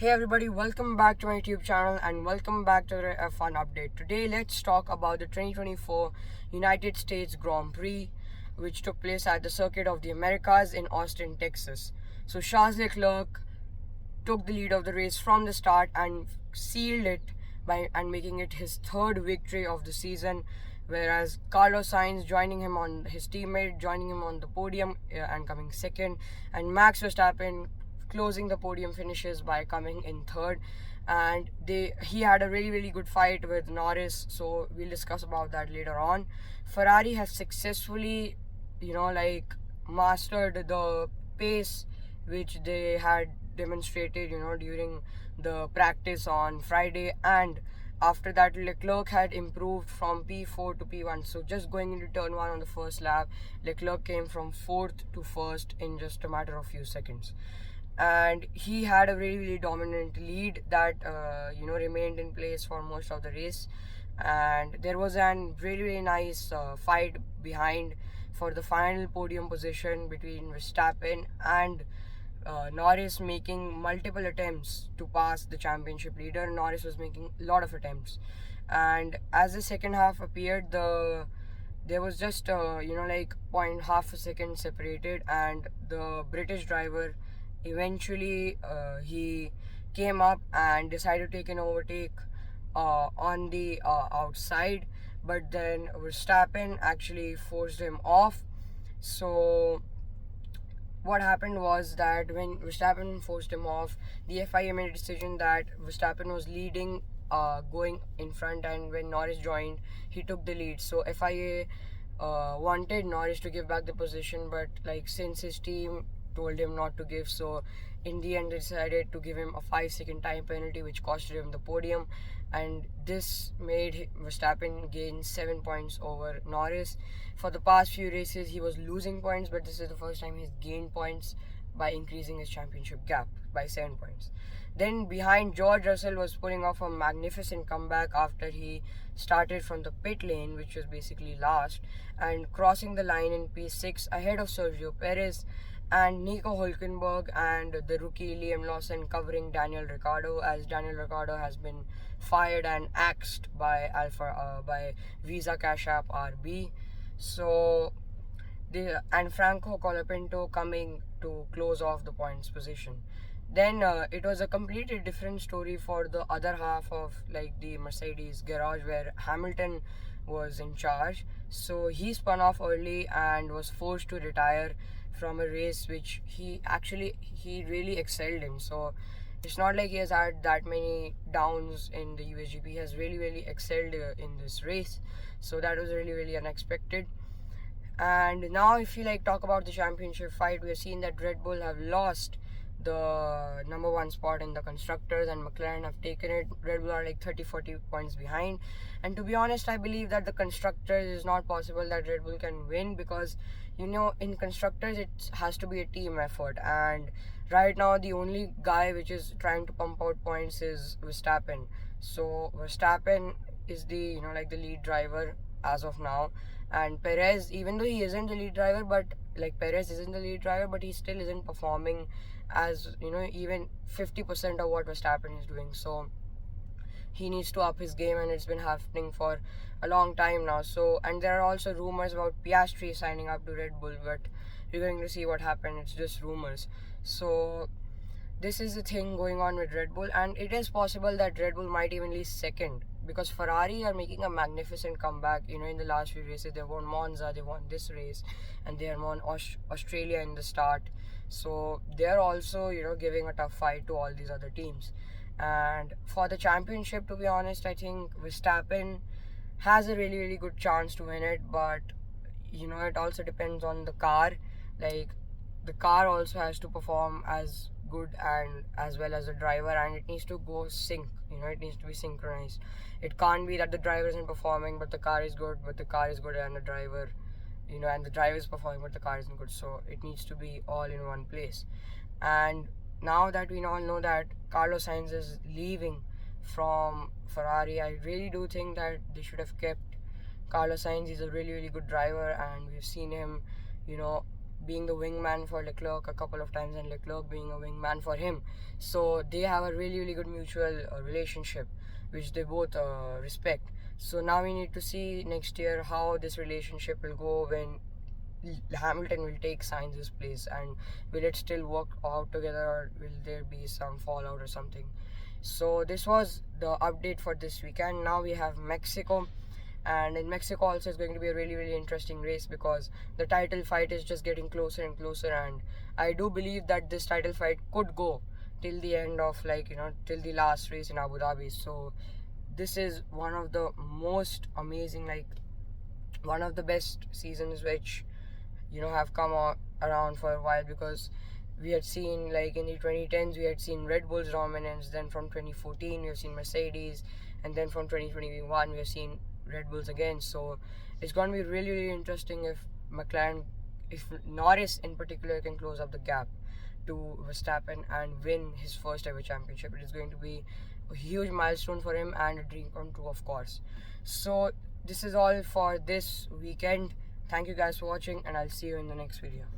Hey everybody, welcome back to my YouTube channel and welcome back to a fun update. Today let's talk about the 2024 United States Grand Prix, which took place at the Circuit of the Americas in Austin, Texas. So Charles Leclerc took the lead of the race from the start and sealed it by making it his third victory of the season, whereas Carlos Sainz joining him on his teammate joining him on the podium and coming second, and Max Verstappen closing the podium finishes by coming in third. And he had a really good fight with Norris, so we'll discuss about that later on. Ferrari has successfully mastered the pace which they had demonstrated during the practice on Friday, and after that Leclerc had improved from P4 to P1. So just going into turn 1 on the first lap, Leclerc came from 4th to 1st in just a matter of few seconds, and he had a really dominant lead that remained in place for most of the race. And there was an really nice fight behind for the final podium position between Verstappen and Norris, making multiple attempts to pass the championship leader. Norris was making a lot of attempts, and as the second half appeared, there was just point half a second separated, and the British driver eventually he came up and decided to take an overtake on the outside, but then Verstappen actually forced him off. So what happened was that when Verstappen forced him off, the FIA made a decision that Verstappen was leading, going in front, and when Norris joined, he took the lead. So FIA wanted Norris to give back the position, but since his team told him not to give, so in the end they decided to give him a 5-second time penalty, which costed him the podium, and this made Verstappen gain 7 points over Norris. For the past few races he was losing points, but this is the first time he's gained points by increasing his championship gap by 7 points. Then behind, George Russell was pulling off a magnificent comeback after he started from the pit lane, which was basically last, and crossing the line in P6 ahead of Sergio Perez and Nico Hülkenberg and the rookie Liam Lawson covering Daniel Ricciardo, as Daniel Ricciardo has been fired and axed by by Visa Cash App RB. So and Franco Colapinto coming to close off the points position. Then it was a completely different story for the other half of the Mercedes garage, where Hamilton was in charge. So he spun off early and was forced to retire from a race which he really excelled in. So it's not like he has had that many downs in the USGP. He has really excelled in this race. So that was really unexpected. And now if you talk about the championship fight, we have seen that Red Bull have lost the number 1 spot in the constructors and McLaren have taken it. Red Bull are 30-40 points behind, and to be honest, I believe that the constructors is not possible that Red Bull can win, because in constructors it has to be a team effort, and right now the only guy which is trying to pump out points is Verstappen. So Verstappen is the the lead driver as of now, and Perez, even though he isn't the lead driver, but Perez isn't the lead driver, but he still isn't performing as even 50% of what Verstappen is doing. So he needs to up his game, and it's been happening for a long time now. So, and there are also rumors about Piastri signing up to Red Bull, but we're going to see what happens. It's just rumors. So this is the thing going on with Red Bull, and it is possible that Red Bull might even be second, because Ferrari are making a magnificent comeback. In the last few races they won Monza, they won this race, and they won Australia in the start. So they're also giving a tough fight to all these other teams. And for the championship, to be honest, I think Verstappen has a really good chance to win it, but it also depends on the car. The car also has to perform as good and as well as the driver, and it needs to go sync. It needs to be synchronized. It can't be that the driver isn't performing but the car is good, but the car is good and the driver and the driver is performing but the car isn't good. So it needs to be all in one place. And now that we all know that Carlos Sainz is leaving from Ferrari, I really do think that they should have kept Carlos Sainz. He's a really good driver, and we've seen him being the wingman for Leclerc a couple of times and Leclerc being a wingman for him. So they have a really, really good mutual relationship, which they both respect. So now we need to see next year how this relationship will go when Hamilton will take Sainz's place, and will it still work out together, or will there be some fallout or something? So this was the update for this weekend. Now we have Mexico, and in Mexico also it's going to be a really, really interesting race because the title fight is just getting closer and closer, and I do believe that this title fight could go till the end of, like, till the last race in Abu Dhabi. So this is one of the most amazing, like one of the best seasons which have come around for a while, because we had seen, like, in the 2010s we had seen Red Bull's dominance, then from 2014 we have seen Mercedes, and then from 2021 we have seen Red Bulls again. So it's going to be really, really interesting if McLaren, if Norris in particular can close up the gap to Verstappen and win his first ever championship. It is going to be a huge milestone for him and a dream come true, of course. So this is all for this weekend. Thank you guys for watching, and I'll see you in the next video.